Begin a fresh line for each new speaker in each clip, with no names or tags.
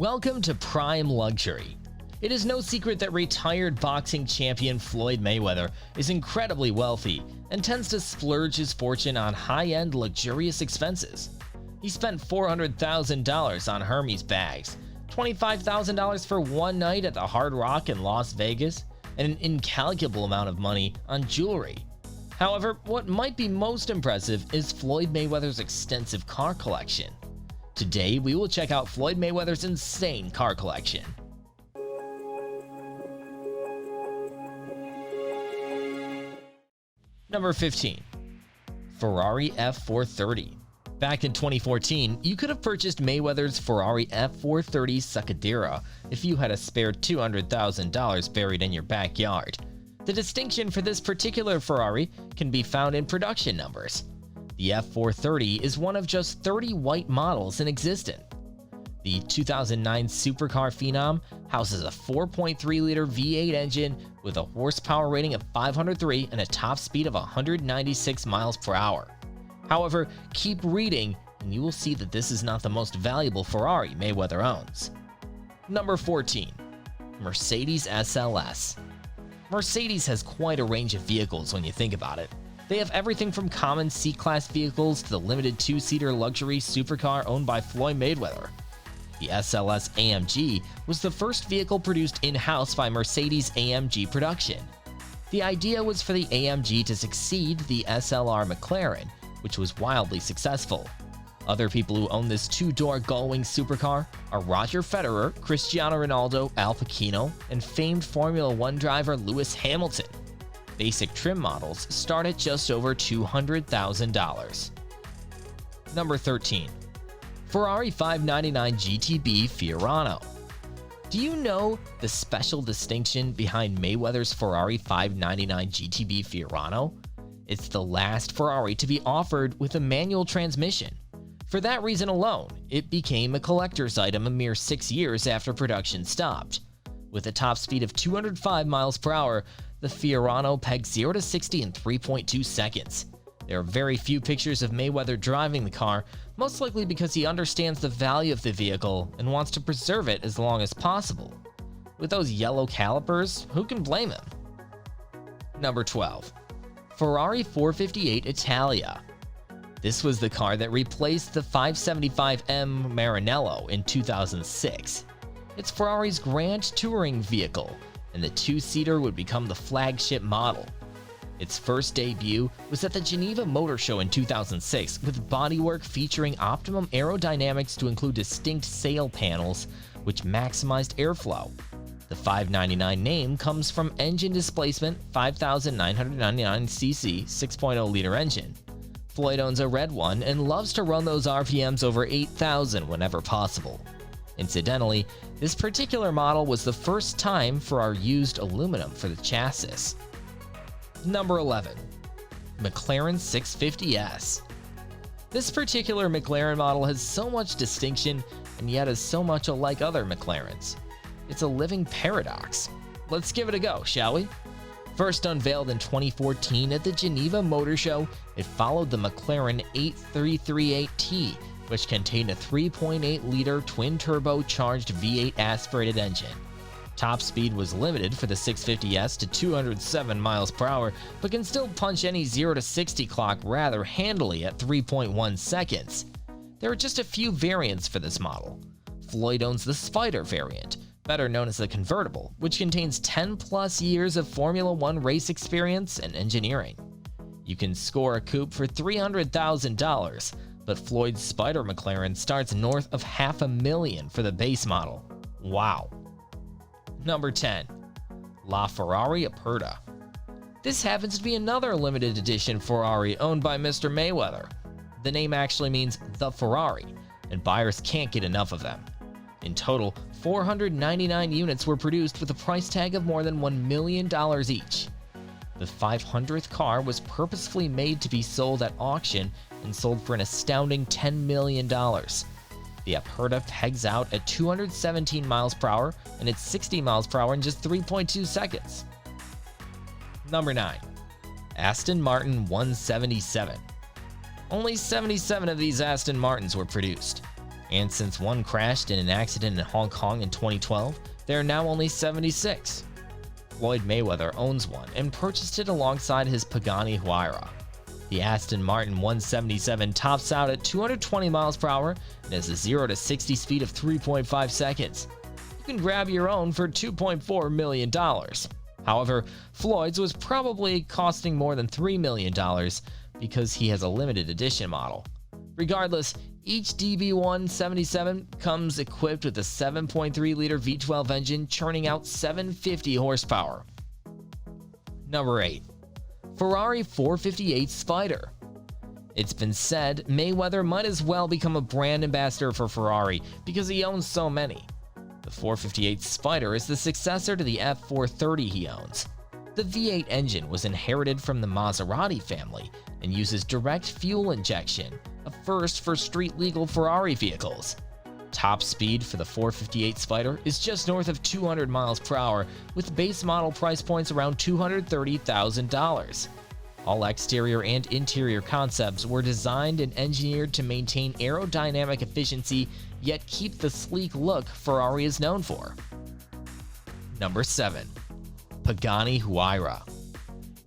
Welcome to Prime Luxury. It is no secret that retired boxing champion Floyd Mayweather is incredibly wealthy and tends to splurge his fortune on high-end luxurious expenses. He spent $400,000 on Hermes bags, $25,000 for one night at the Hard Rock in Las Vegas, and an incalculable amount of money on jewelry. However, what might be most impressive is Floyd Mayweather's extensive car collection. Today, we will check out Floyd Mayweather's insane car collection. Number 15. Ferrari F430. Back in 2014, you could have purchased Mayweather's Ferrari F430 Succadera if you had a spare $200,000 buried in your backyard. The distinction for this particular Ferrari can be found in production numbers. The F430 is one of just 30 white models in existence. The 2009 Supercar Phenom houses a 4.3-liter V8 engine with a horsepower rating of 503 and a top speed of 196 miles per hour. However, keep reading and you will see that this is not the most valuable Ferrari Mayweather owns. Number 14. Mercedes SLS. Mercedes has quite a range of vehicles when you think about it. They have everything from common C-Class vehicles to the limited two-seater luxury supercar owned by Floyd Mayweather. The SLS AMG was the first vehicle produced in-house by Mercedes-AMG Production. The idea was for the AMG to succeed the SLR Mclaren, which was wildly successful. Other people who own this two-door gull-wing supercar are Roger Federer, Cristiano Ronaldo, Al Pacino, and famed Formula One driver Lewis Hamilton. Basic trim models start at just over $200,000. Number 13. Ferrari 599 GTB Fioranov. Do you know the special distinction behind Mayweather's Ferrari 599 GTB Fioranov? It's the last Ferrari to be offered with a manual transmission. For that reason alone, it became a collector's item a mere 6 years after production stopped. With a top speed of 205 miles per hour, the Fioranov pegs 0 to 60 in 3.2 seconds. There are very few pictures of Mayweather driving the car, most likely because he understands the value of the vehicle and wants to preserve it as long as possible. With those yellow calipers, who can blame him? Number 12. Ferrari 458 Italia. This was the car that replaced the 575M Maranello in 2006. It's Ferrari's grand touring vehicle, and the two-seater would become the flagship model. Its first debut was at the Geneva Motor Show in 2006 with bodywork featuring optimum aerodynamics to include distinct sail panels, which maximized airflow. The 599 name comes from engine displacement 5,999 cc 6.0-liter engine. Floyd owns a red one and loves to run those RPMs over 8,000 whenever possible. Incidentally, this particular model was the first time Ferrari used aluminum for the chassis. Number 11. Mclaren 650S. This particular Mclaren model has so much distinction and yet is so much alike other McLarens. It's a living paradox. Let's give it a go, shall we? First unveiled in 2014 at the Geneva Motor Show, it followed the Mclaren 8338T, which contained a 3.8-liter twin-turbo-charged V8 aspirated engine. Top speed was limited for the 650S to 207 miles per hour, but can still punch any 0 to 60 clock rather handily at 3.1 seconds. There are just a few variants for this model. Floyd owns the Spider variant, better known as the convertible, which contains 10+ years of Formula One race experience and engineering. You can score a coupe for $300,000, but Floyd's Spider McLaren starts north of $500,000 for the base model. Wow. Number 10. Laferrari Aperta. This happens to be another limited edition Ferrari owned by Mr. Mayweather. The name actually means the Ferrari, and buyers can't get enough of them. In total, 499 units were produced with a price tag of more than $1 million each. The 500th car was purposefully made to be sold at auction and sold for an astounding $10 million. The Aperta pegs out at 217 miles per hour and it's 60 miles per hour in just 3.2 seconds. Number 9. Aston Martin 177. Only 77 of these Aston Martins were produced. And since one crashed in an accident in Hong Kong in 2012, there are now only 76. Floyd Mayweather owns one and purchased it alongside his Pagani Huayra. The Aston Martin 177 tops out at 220 miles per hour and has a 0 to 60 speed of 3.5 seconds. You can grab your own for $2.4 million. However, Floyd's was probably costing more than $3 million because he has a limited edition model. Regardless, each DB177 comes equipped with a 7.3-liter V12 engine churning out 750 horsepower. Number 8. Ferrari 458 Spider. It's been said Mayweather might as well become a brand ambassador for Ferrari because he owns so many. The 458 Spider is the successor to the F430 he owns. The V8 engine was inherited from the Maserati family and uses direct fuel injection, a first for street-legal Ferrari vehicles. Top speed for the 458 Spider is just north of 200 miles per hour, with base model price points around $230,000. All exterior and interior concepts were designed and engineered to maintain aerodynamic efficiency, yet keep the sleek look Ferrari is known for. Number 7. Pagani Huayra.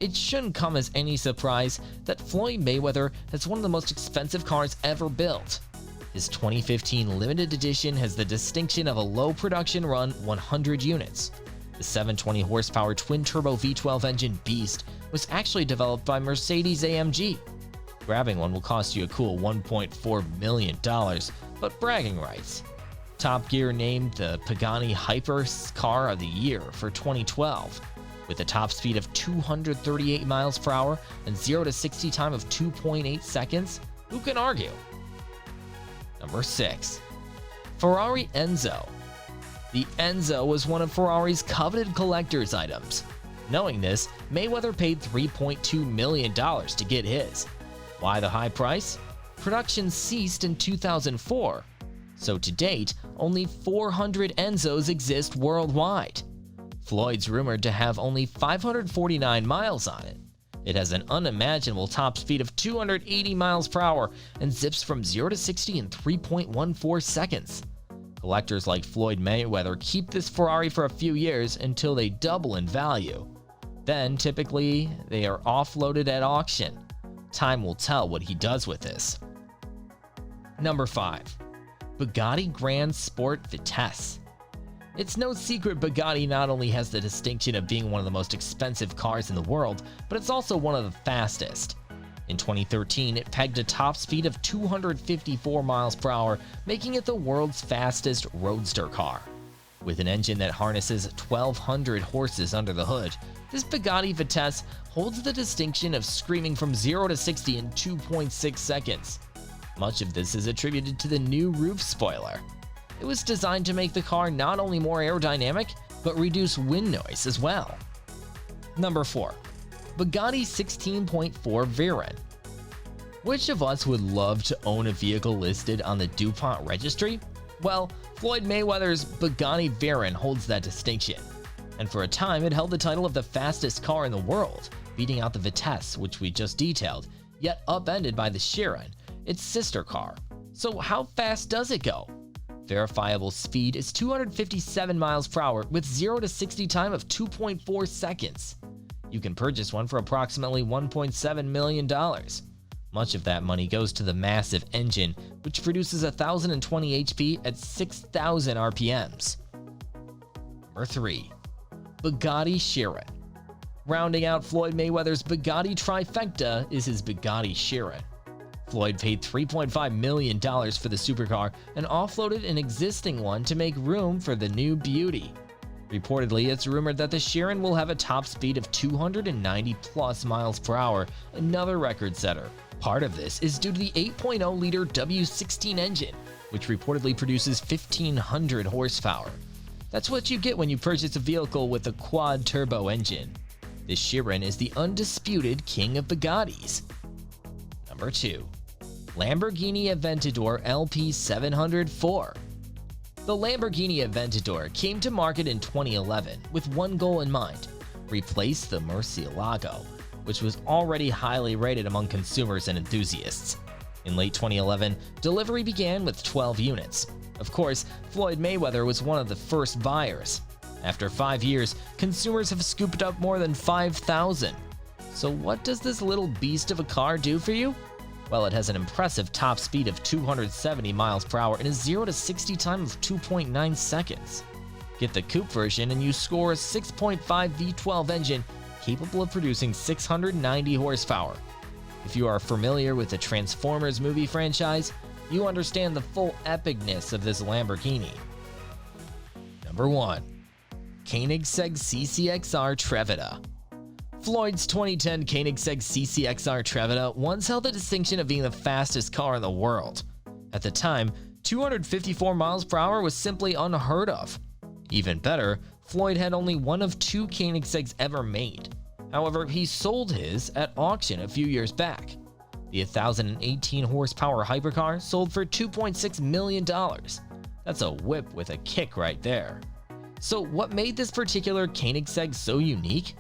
It shouldn't come as any surprise that Floyd Mayweather has one of the most expensive cars ever built. His 2015 limited edition has the distinction of a low production run 100 units. The 720 horsepower twin-turbo V12 engine beast was actually developed by Mercedes-AMG. Grabbing one will cost you a cool $1.4 million, but bragging rights. Top Gear named the Pagani Huayra Car of the Year for 2012. With a top speed of 238 miles per hour and 0 to 60 time of 2.8 seconds, who can argue? Number 6. Ferrari Enzo. The Enzo was one of Ferrari's coveted collector's items. Knowing this, Mayweather paid $3.2 million to get his. Why the high price? Production ceased in 2004. So to date, only 400 Enzos exist worldwide. Floyd's rumored to have only 549 miles on it. It has an unimaginable top speed of 280 miles per hour and zips from 0 to 60 in 3.14 seconds. Collectors like Floyd Mayweather keep this Ferrari for a few years until they double in value. Then, typically, they are offloaded at auction. Time will tell what he does with this. Number 5. Bugatti Grand Sport Vitesse. It's no secret Bugatti not only has the distinction of being one of the most expensive cars in the world, but it's also one of the fastest. In 2013, it pegged a top speed of 254 miles per hour, making it the world's fastest roadster car. With an engine that harnesses 1,200 horses under the hood, this Bugatti Vitesse holds the distinction of screaming from 0 to 60 in 2.6 seconds. Much of this is attributed to the new roof spoiler. It was designed to make the car not only more aerodynamic, but reduce wind noise as well. Number 4. Bugatti 16.4 Veyron. Which of us would love to own a vehicle listed on the DuPont registry? Well, Floyd Mayweather's Bugatti Veyron holds that distinction. And for a time, it held the title of the fastest car in the world, beating out the Vitesse, which we just detailed, yet upended by the Chiron, its sister car. So how fast does it go? Verifiable speed is 257 miles per hour with 0 to 60 time of 2.4 seconds. You can purchase one for approximately $1.7 million. Much of that money goes to the massive engine, which produces 1,020 HP at 6,000 RPMs. Number 3. Bugatti Chiron. Rounding out Floyd Mayweather's Bugatti trifecta is his Bugatti Chiron. Floyd paid $3.5 million for the supercar and offloaded an existing one to make room for the new beauty. Reportedly, it's rumored that the Chiron will have a top speed of 290 plus miles per hour, another record setter. Part of this is due to the 8.0-liter W16 engine, which reportedly produces 1,500 horsepower. That's what you get when you purchase a vehicle with a quad-turbo engine. This Chiron is the undisputed king of Bugattis. Number 2. Lamborghini Aventador LP 704. The Lamborghini Aventador came to market in 2011 with one goal in mind: replace the Murcielago, which was already highly rated among consumers and enthusiasts. In late 2011, delivery began with 12 units. Of course, Floyd Mayweather was one of the first buyers. After 5 years, consumers have scooped up more than 5,000. So what does this little beast of a car do for you? Well, it has an impressive top speed of 270 miles per hour and a 0 to 60 time of 2.9 seconds. Get the coupe version and you score a 6.5 V12 engine capable of producing 690 horsepower. If you are familiar with the Transformers movie franchise, you understand the full epicness of this Lamborghini. Number 1. Koenigsegg CCXR Trevita. Floyd's 2010 Koenigsegg CCXR Trevita once held the distinction of being the fastest car in the world. At the time, 254 miles per hour was simply unheard of. Even better, Floyd had only one of 2 Koenigsegg's ever made. However, he sold his at auction a few years back. The 1,018 horsepower hypercar sold for $2.6 million. That's a whip with a kick right there. So what made this particular Koenigsegg so unique?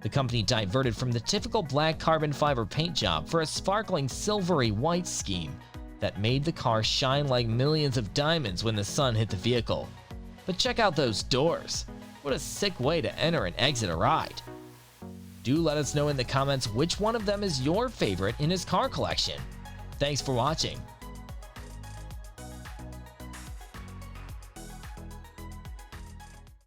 The company diverted from the typical black carbon fiber paint job for a sparkling silvery white scheme that made the car shine like millions of diamonds when the sun hit the vehicle. But check out those doors. What a sick way to enter and exit a ride. Do let us know in the comments which one of them is your favorite in his car collection. Thanks for watching.